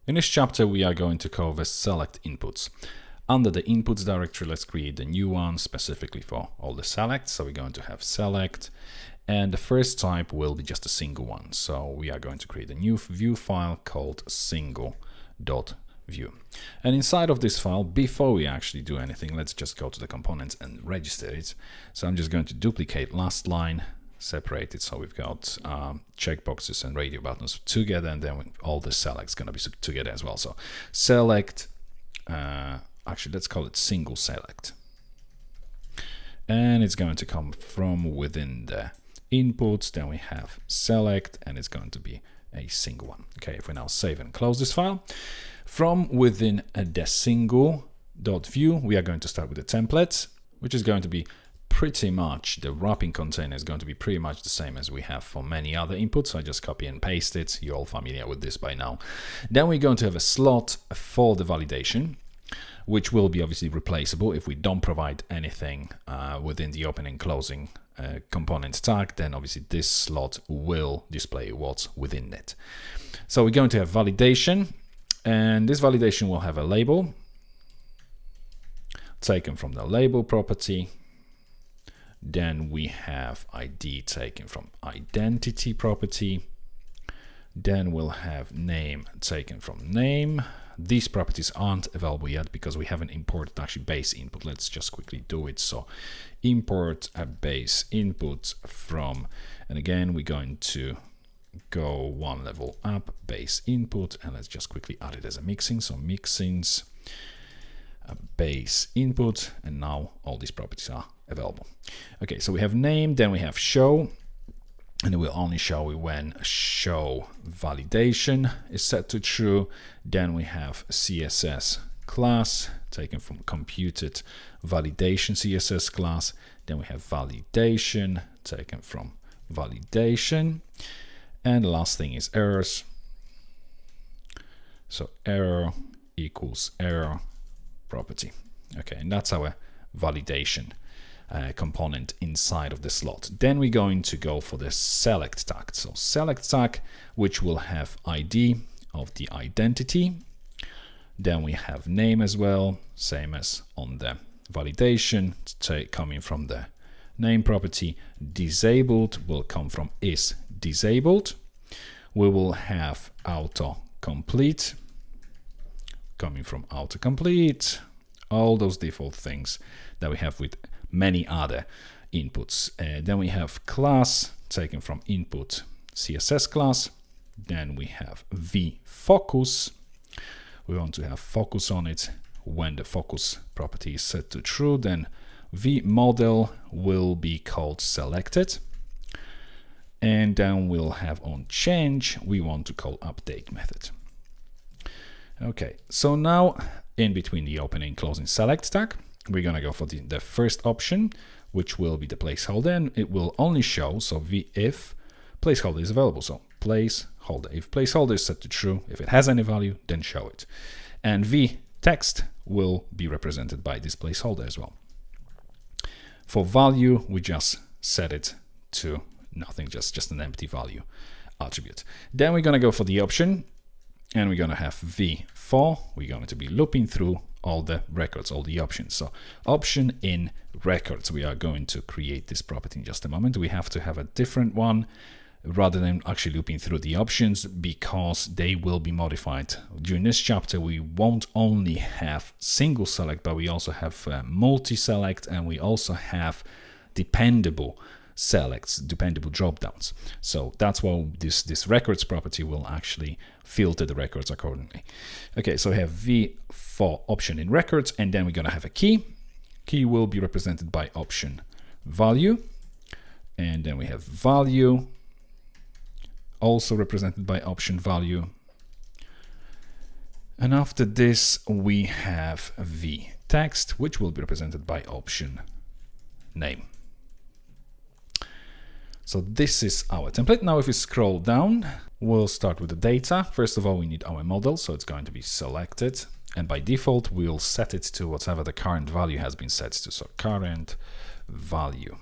In this chapter, we are going to cover select inputs. Under the inputs directory, let's create a new one specifically for all the selects. So we're going to have select, and the first type will be just a single one. So we are going to create a new view file called single.view. And inside of this file, before we actually do anything, let's just go to the components and register it. So I'm just going to duplicate last line, separate it, so we've got checkboxes and radio buttons together, and then all the selects going to be together as well. So select, actually let's call it single select, and it's going to come from within the inputs. Then we have select, and it's going to be a single one. Okay, if we now save and close this file, from within the single.view, we are going to start with the template, which is going to be pretty much, the wrapping container is going to be pretty much the same as we have for many other inputs. So I just copy and paste it. You're all familiar with this by now. Then we're going to have a slot for the validation, which will be obviously replaceable. If we don't provide anything within the opening and closing component tag, then obviously this slot will display what's within it. So we're going to have validation, and this validation will have a label taken from the label property. Then we have ID taken from identity property. Then we'll have name taken from name. These properties aren't available yet because we haven't imported actually base input. Let's just quickly do it. So import a base input from, and again, we're going to go one level up, base input, and let's just quickly add it as a mixin. So mixins, a base input, and now all these properties are available. Okay, so we have name, then we have show, and it will only show when show validation is set to true. Then we have CSS class taken from computed validation CSS class. Then we have validation taken from validation, and the last thing is errors. So error equals error property. Okay, and that's our validation component inside of the slot. Then we're going to go for the select tag. So select tag, which will have ID of the identity. Then we have name as well, same as on the validation, coming from the name property. Disabled will come from is disabled. We will have autocomplete coming from autocomplete. All those default things that we have with many other inputs. Then we have class taken from input CSS class. Then we have vFocus. We want to have focus on it. When the focus property is set to true, then vModel will be called selected. And then we'll have on change, we want to call update method. Okay, so now in between the opening and closing select tag, we're going to go for the first option, which will be the placeholder, and it will only show, so if placeholder is available, so placeholder. If placeholder is set to true, if it has any value, then show it. And text will be represented by this placeholder as well. For value, we just set it to nothing, just an empty value attribute. Then we're going to go for the option, and we're going to have v4. We're going to be looping through all the records, all the options. So option in records, we are going to create this property in just a moment. We have to have a different one rather than actually looping through the options, because they will be modified. During this chapter, we won't only have single select, but we also have multi-select, and we also have dependable selects, dependable drop downs. So that's why this records property will actually filter the records accordingly. Okay, so we have v for option in records, and then we're going to have a key. Key will be represented by option value, and then we have value also represented by option value. And after this, we have v text, which will be represented by option name. So this is our template. Now if we scroll down, we'll start with the data. First of all, we need our model, so it's going to be selected. And by default, we'll set it to whatever the current value has been set to. So current value.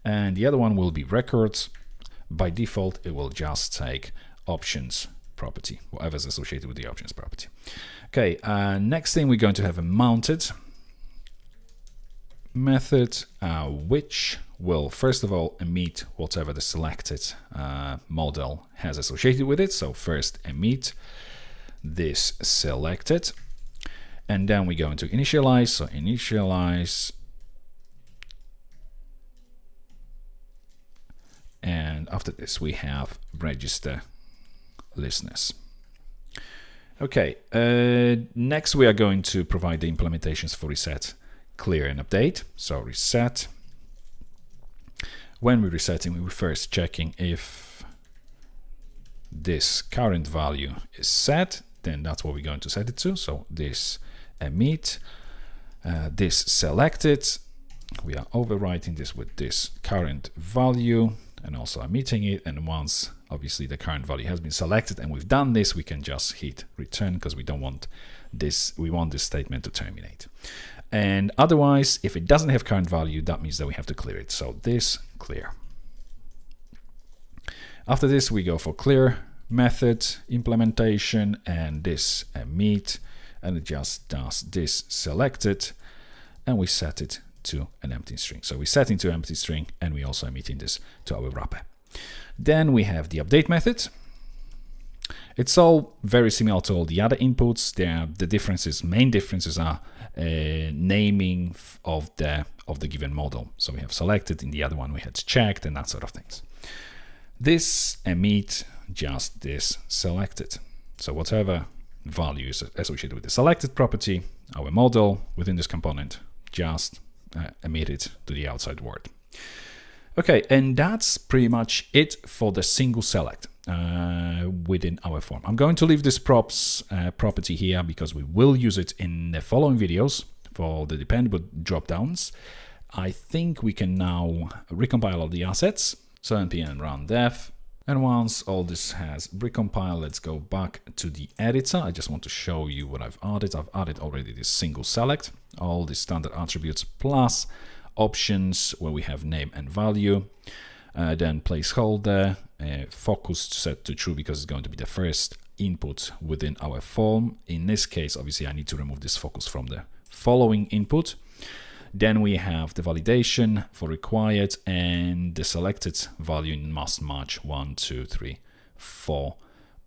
And the other one will be records. By default, it will just take options property, whatever is associated with the options property. Okay, next thing we're going to have a mounted method, which will first of all emit whatever the selected model has associated with it. So first emit this selected, and then we're going to initialize. So initialize, and after this we have register listeners. Okay, next we are going to provide the implementations for reset, clear, and update. So reset. When we're resetting, we're first checking if this current value is set, then that's what we're going to set it to. So this emit, this selected, we are overwriting this with this current value and also emitting it. And once obviously the current value has been selected and we've done this, we can just hit return because we don't want this, we want this statement to terminate. And otherwise, if it doesn't have current value, that means that we have to clear it. So this clear. After this, we go for clear method implementation, and this emit, and it just does this selected, and we set it to an empty string. So we set into empty string, and we also emitting this to our wrapper. Then we have the update method. It's all very similar to all the other inputs. The differences, main differences are naming of the given model. So we have selected, in the other one we had checked, and that sort of things. This emit just this selected. So whatever value is associated with the selected property, our model within this component just emit it to the outside world. Okay, and that's pretty much it for the single select within our form. I'm going to leave this props property here because we will use it in the following videos for the dependable dropdowns. I think we can now recompile all the assets. So npm run dev. And once all this has recompiled, let's go back to the editor. I just want to show you what I've added. I've added already this single select, all the standard attributes plus options where we have name and value. Then placeholder, focus set to true because it's going to be the first input within our form. In this case, obviously, I need to remove this focus from the following input. Then we have the validation for required, and the selected value must match 1, 2, 3, 4,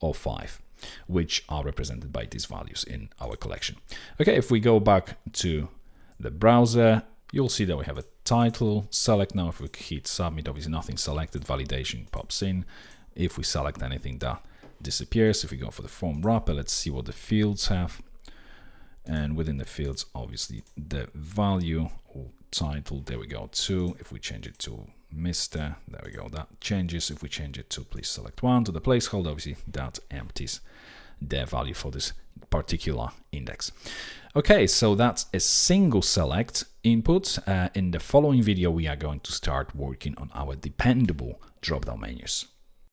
or 5, which are represented by these values in our collection. Okay, if we go back to the browser, you'll see that we have a title select. Now if we hit submit, obviously nothing selected, validation pops in. If we select anything, that disappears. If we go for the form wrapper, let's see what the fields have. And within the fields, obviously the value or title, there we go, 2. If we change it to Mr., there we go, that changes. If we change it to please select 1 to the placeholder, obviously that empties the value for this particular index. Okay, so that's a single select input. In the following video, we are going to start working on our dependable dropdown menus.